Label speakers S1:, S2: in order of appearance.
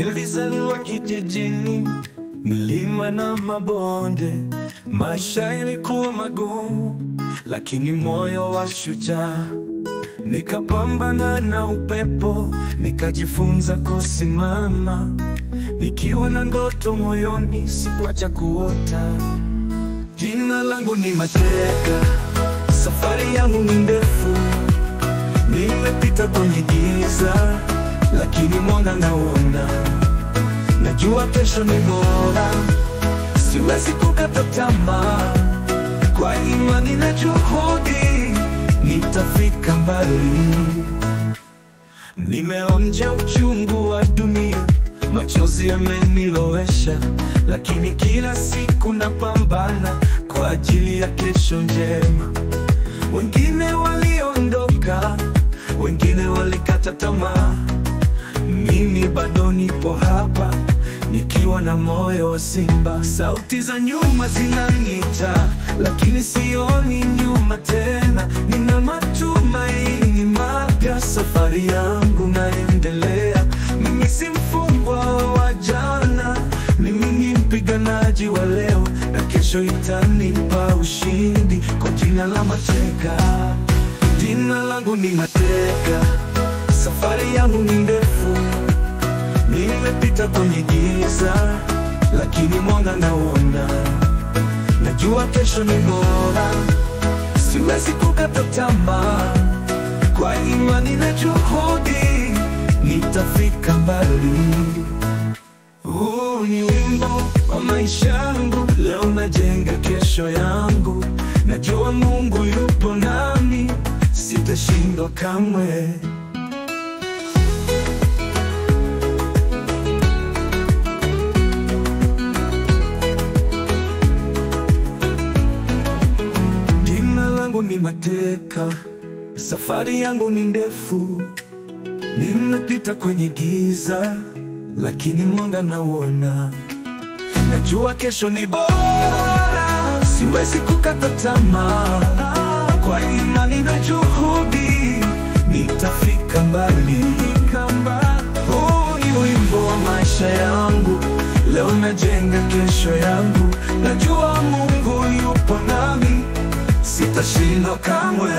S1: Nilizaliwa kijijini, milima na mabonde. Maisha yalikuwa magumu, lakini moyo wa shujaa. Nikapambana na upepo, nikajifunza kusimama. Nikiwa na ndoto moyoni, sikuacha kuota. Jina langu ni Mateka, safari yangu ni ndefu. Nimepita kwenye giza, lakini mwanga nauona. Najua kesho ni bora, siwezi kukata tamaa. Kwa imani na juhudi, nitafika mbali. Nimeonja uchungu wa dunia, machozi yamenilowesha, lakini kila siku napambana kwa ajili ya kesho njema. Wengine waliondoka, wengine walikata tamaa. Mimi bado nipo hapa, nikiwa na moyo wa simba. Sauti za nyuma zinaniita, lakini sioni nyuma tena. Nina matumaini mapya, safari yangu naendelea. Mimi si mfungwa wa jana, mimi ni mpiganaji wa leo, na kesho itanipa ushindi kwa jina la Mateka. Jina langu ni Mateka, safari yangu ni ndefu. Nimepita kwenye giza, lakini mwanga nauona. Najua kesho ni bora, siwezi kukata tamaa. Kwa imani na juhudi, nitafika mbali. Huu ni wimbo wa maisha yangu, leo najenga kesho yangu. Najua Mungu yupo nami, sitashindwa kamwe. Jina langu ni Mateka, safari yangu ni ndefu. Nimepita kwenye giza, lakini mwanga nauona. Najua kesho ni bora, siwezi kukata tamaa. Kwa imani na juhudi, nitafika mbali. Huu ni wimbo wa maisha yangu, leo najenga kesho yangu. Najua Mungu yupo nami, sitashindwa kamwe.